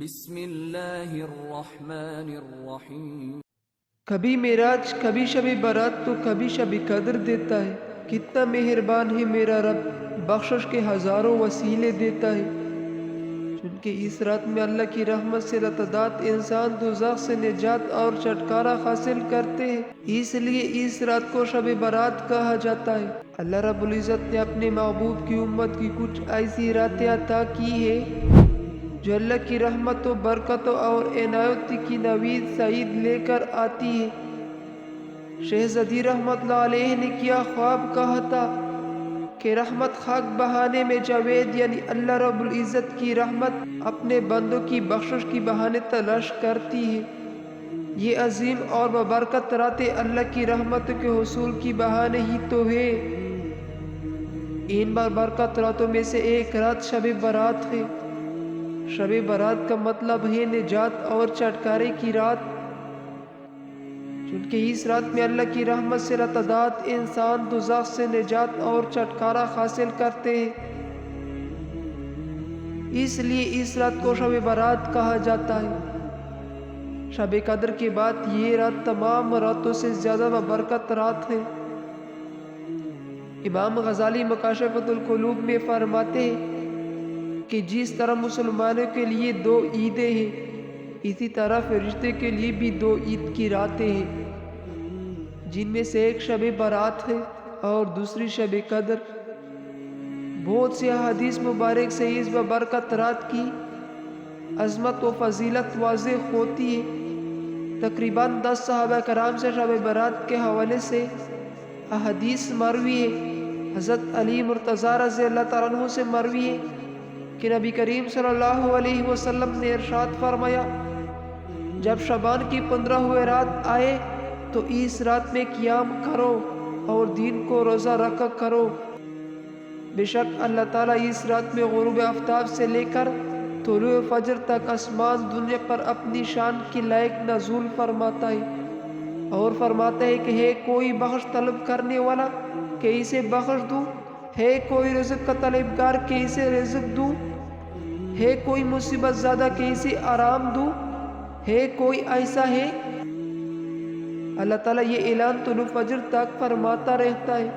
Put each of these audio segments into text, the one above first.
بسم اللہ الرحمن الرحیم۔ کبھی معراج، کبھی شب برات تو کبھی شب قدر دیتا ہے۔ کتنا مہربان ہے میرا رب، بخشش کے ہزاروں وسیلے دیتا ہے۔ چونکہ اس رات میں اللہ کی رحمت سے لتعداد انسان دوزخ سے نجات اور چھٹکارا حاصل کرتے ہیں، اس لیے اس رات کو شب برات کہا جاتا ہے۔ اللہ رب العزت نے اپنے محبوب کی امت کی کچھ ایسی راتیں عطا کی ہے جو اللہ کی رحمت و برکتوں اور عنایت کی نوید سعید لے کر آتی ہے۔ شہزادی رحمت اللہ علیہ نے کیا خواب کہا تھا کہ رحمت خاک بہانے میں جاوید یعنی اللہ رب العزت کی رحمت اپنے بندوں کی بخشش کی بہانے تلاش کرتی ہے۔ یہ عظیم اور ببرکت راتیں اللہ کی رحمت کے حصول کی بہانے ہی تو ہے۔ ان بابرکت راتوں میں سے ایک رات شب برات ہے۔ شب برات کا مطلب ہے نجات اور چھٹکارے کی رات، چونکہ اس رات میں اللہ کی رحمت سے لتعداد انسان دوزخ سے نجات اور چھٹکارا حاصل کرتے ہیں، اس لیے اس رات کو شب برات کہا جاتا ہے۔ شب قدر کے بعد یہ رات تمام راتوں سے زیادہ ببرکت رات ہے۔ امام غزالی مکاشفۃ القلوب میں فرماتے ہیں کہ جس طرح مسلمانوں کے لیے 2 عیدیں ہیں، اسی طرح فرشتے کے لیے بھی 2 عید کی راتیں ہیں، جن میں سے ایک شب برات ہے اور دوسری شب قدر۔ بہت سی احادیث مبارک سے اس ببرکت رات کی عظمت و فضیلت واضح ہوتی ہے۔ تقریباً 10 صحابہ کرام سے شب برات کے حوالے سے احادیث مروی ہے۔ حضرت علی مرتضیٰ رضی اللہ تعالیٰ عنہ سے مروی ہے کہ نبی کریم صلی اللہ علیہ وسلم نے ارشاد فرمایا، جب شعبان کی 15ویں رات آئے تو اس رات میں قیام کرو اور دین کو روزہ رکھا کرو۔ بے شک اللہ تعالیٰ اس رات میں غروب آفتاب سے لے کر طلوع فجر تک آسمان دنیا پر اپنی شان کی لائق نزول فرماتا ہے اور فرماتا ہے کہ ہے کوئی بخش طلب کرنے والا کہ اسے بخش دوں، ہے کوئی رزق کا طلبگار کہ اسے رزق دوں، ہے کوئی مصیبت زدہ کہ اسے آرام دوں، ہے کوئی ایسا ہے۔ اللہ تعالیٰ یہ اعلان طلوع فجر تک فرماتا رہتا ہے۔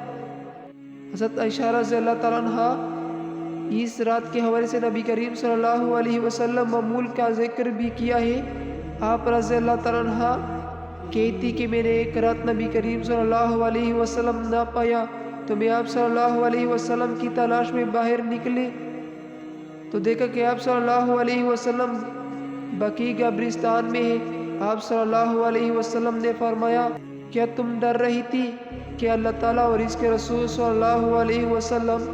حضرت عائشہ رضی اللہ تعالیٰ عنہ اس رات کے حوالے سے نبی کریم صلی اللہ علیہ وسلم معمول کا ذکر بھی کیا ہے۔ آپ رضی اللہ تعالیٰ عنہ کہتی کہ میں نے ایک رات نبی کریم صلی اللہ علیہ وسلم نہ پایا تو میں آپ صلی اللہ علیہ وسلم کی تلاش میں باہر نکلے تو دیکھا کہ آپ صلی اللہ علیہ وسلم بقیع قبرستان میں ہے۔ آپ صلی اللہ علیہ وسلم نے فرمایا، کیا تم ڈر رہی تھی کہ اللہ تعالیٰ اور اس کے رسول صلی اللہ علیہ وسلم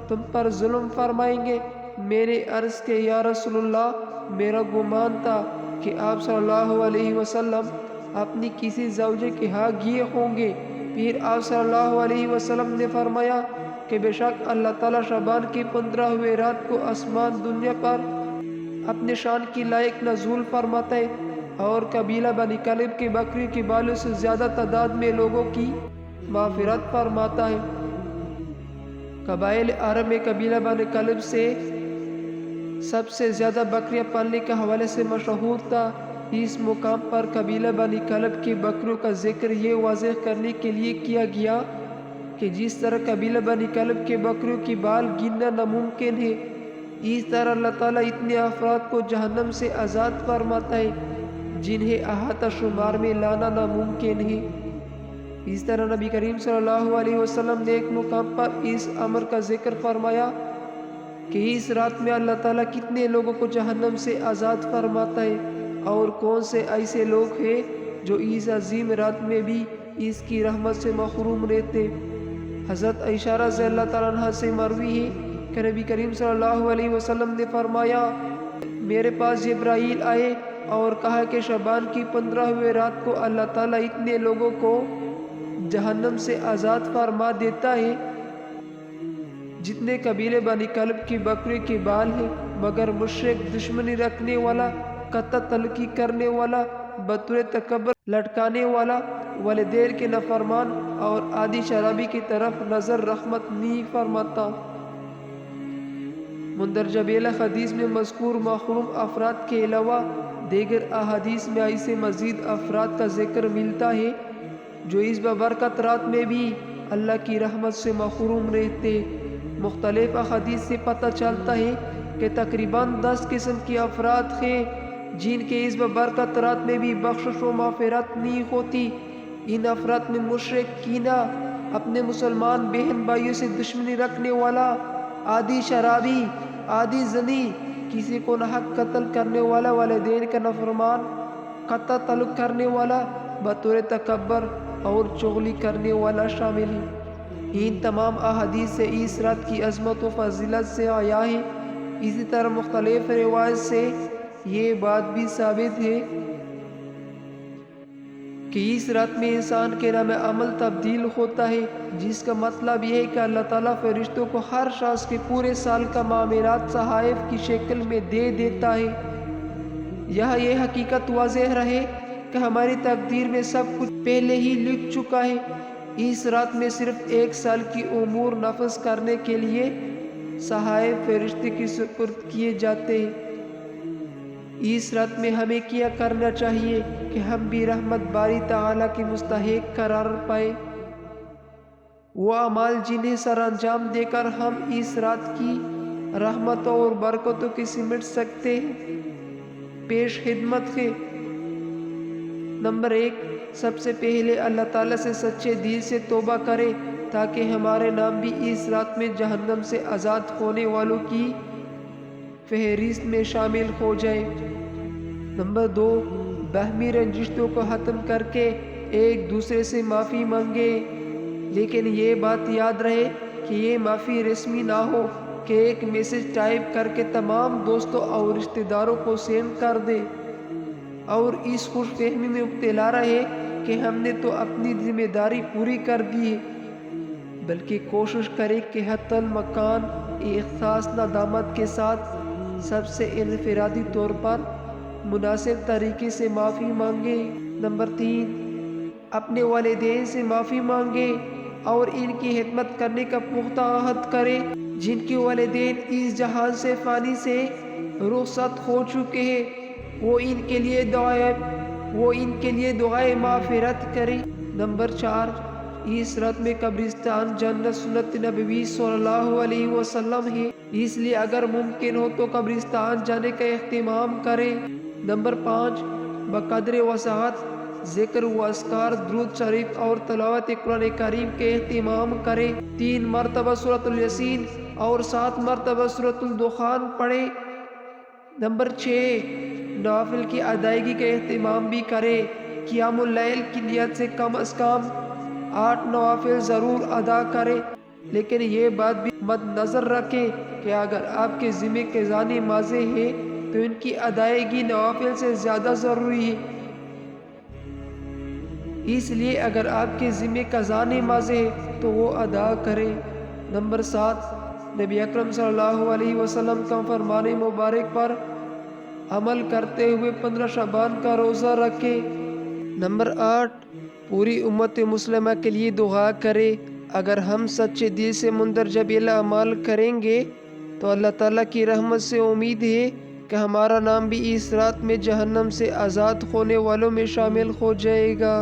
تم پر ظلم فرمائیں گے؟ میں نے عرض کہ یا رسول اللہ، میرا گمان تھا کہ آپ صلی اللہ علیہ وسلم اپنی کسی زوجہ کے ہاں گئے ہوں گے۔ پھر آپ صلی اللہ علیہ وسلم نے فرمایا کہ بے شک اللہ تعالیٰ شعبان کی 15ویں رات کو آسمان دنیا پر اپنے شان کی لائق نزول فرماتا ہے اور قبیلہ بنی کلب کے بکری کے بالوں سے زیادہ تعداد میں لوگوں کی مغفرت فرماتا ہے۔ قبائل عرب میں قبیلہ بنی کلب سے سب سے زیادہ بکریاں پالنے کے حوالے سے مشہور تھا۔ اس مقام پر قبیلہ بنی کلب کی بکریوں کا ذکر یہ واضح کرنے کے لیے کیا گیا کہ جس طرح قبیلہ بنی کلب کے بکریوں کی بال گننا ناممکن ہے، اس طرح اللہ تعالیٰ اتنے افراد کو جہنم سے آزاد فرماتا ہے جنہیں احاطہ شمار میں لانا ناممکن ہے۔ اس طرح نبی کریم صلی اللہ علیہ وسلم نے ایک مقام پر اس امر کا ذکر فرمایا کہ اس رات میں اللہ تعالیٰ کتنے لوگوں کو جہنم سے آزاد فرماتا ہے اور کون سے ایسے لوگ ہیں جو اس عظیم رات میں بھی اس کی رحمت سے محروم رہتے۔ حضرت عائشہ رضی اللہ تعالیٰ عنہ سے مروی ہے کہ نبی کریم صلی اللہ علیہ وسلم نے فرمایا، میرے پاس جبرائیل آئے اور کہا کہ شعبان کی 15ویں رات کو اللہ تعالیٰ اتنے لوگوں کو جہنم سے آزاد فرما دیتا ہے جتنے قبیلے بنی کلب کی بکری کے بال ہیں، مگر مشرک، دشمنی رکھنے والا، قطع تلقی کرنے والا، بطور تکبر لٹکانے والا، والدین کے نافرمان اور عادی شرابی کی طرف نظر رحمت نہیں فرماتا۔ مندرجہ بیلہ حدیث میں مذکور محروم افراد کے علاوہ دیگر احادیث میں ایسے مزید افراد کا ذکر ملتا ہے جو اس ببرکت رات میں بھی اللہ کی رحمت سے محروم رہتے۔ مختلف احادیث سے پتہ چلتا ہے کہ تقریباً 10 قسم کے افراد ہیں جن کے اس ببرکت رات میں بھی بخشش و مغفرت نہیں ہوتی۔ ان افراد میں مشرک، کینہ، اپنے مسلمان بہن بھائیوں سے دشمنی رکھنے والا، عادی شرابی، عادی زنی، کسی کو ناحق قتل کرنے والا، والدین کا نافرمان، قطع تعلق کرنے والا، بطور تکبر اور چغلی کرنے والا شامل ہے۔ ان تمام احادیث سے اس رات کی عظمت و فضیلت سے آیا ہے۔ اسی طرح مختلف روایت سے یہ بات بھی ثابت ہے کہ اس رات میں انسان کے نام عمل تبدیل ہوتا ہے، جس کا مطلب یہ ہے کہ اللہ تعالیٰ فرشتوں کو ہر شخص کے پورے سال کا معاملات صحائف کی شکل میں دے دیتا ہے۔ یہاں یہ حقیقت واضح رہے کہ ہماری تقدیر میں سب کچھ پہلے ہی لکھ چکا ہے۔ اس رات میں صرف 1 سال کی امور نفذ کرنے کے لیے صحائف فرشتے کی سپرد کیے جاتے ہیں۔ اس رات میں ہمیں کیا کرنا چاہیے کہ ہم بھی رحمت باری تعالیٰ کی مستحق قرار پائے۔ وہ اعمال جنہیں سر انجام دے کر ہم اس رات کی رحمتوں اور برکتوں کی سمٹ سکتے ہیں، پیش خدمت ہے۔ نمبر 1، سب سے پہلے اللہ تعالیٰ سے سچے دل سے توبہ کرے تاکہ ہمارے نام بھی اس رات میں جہنم سے آزاد ہونے والوں کی فہرست میں شامل ہو جائے۔ نمبر 2، باہمی رنجشوں کو ختم کر کے ایک دوسرے سے معافی مانگے، لیکن یہ بات یاد رہے کہ یہ معافی رسمی نہ ہو کہ ایک میسج ٹائپ کر کے تمام دوستوں اور رشتہ داروں کو سینڈ کر دے اور اس خوش فہمی میں مبتلا رہے کہ ہم نے تو اپنی ذمہ داری پوری کر دی ہے، بلکہ کوشش کرے کہ حتی المکان احساس ندامت کے ساتھ سب سے انفرادی طور پر مناسب طریقے سے معافی مانگے۔ نمبر 3، اپنے والدین سے معافی مانگے اور ان کی خدمت کرنے کا پختہ عہد کرے جن کے والدین اس جہان سے فانی سے رخصت ہو چکے ہیں۔ وہ ان کے لیے دعائے مغفرت کرے۔ نمبر 4، اس رات میں قبرستان جنت سنت نبوی صلی اللہ علیہ وسلم ہے، اس لیے اگر ممکن ہو تو قبرستان جانے کا اہتمام کرے۔ نمبر 5، بقدر وسعت ذکر و اذکار، درود شریف اور تلاوت قرآن کریم کے اہتمام کرے۔ 3 مرتبہ سورۃ الیاسین اور 7 مرتبہ سورۃ الدخان پڑھے۔ نمبر 6، نوافل کی ادائیگی کا اہتمام بھی کرے۔ قیام اللیل کی نیت سے کم از کم 8 نوافل ضرور ادا کرے، لیکن یہ بات بھی مد نظر رکھیں کہ اگر آپ کے ذمہ قضاء نمازیں ہیں تو ان کی ادائیگی نوافل سے زیادہ ضروری ہے، اس لیے اگر آپ کے ذمہ قضاء نمازیں ہیں تو وہ ادا کریں۔ نمبر 7، نبی اکرم صلی اللہ علیہ وسلم کا فرمان مبارک پر عمل کرتے ہوئے 15 شعبان کا روزہ رکھے۔ نمبر 8، پوری امت مسلمہ کے لیے دعا کرے۔ اگر ہم سچے دل سے مندرجہ بیلہ اعمال کریں گے تو اللہ تعالیٰ کی رحمت سے امید ہے کہ ہمارا نام بھی اس رات میں جہنم سے آزاد ہونے والوں میں شامل ہو جائے گا۔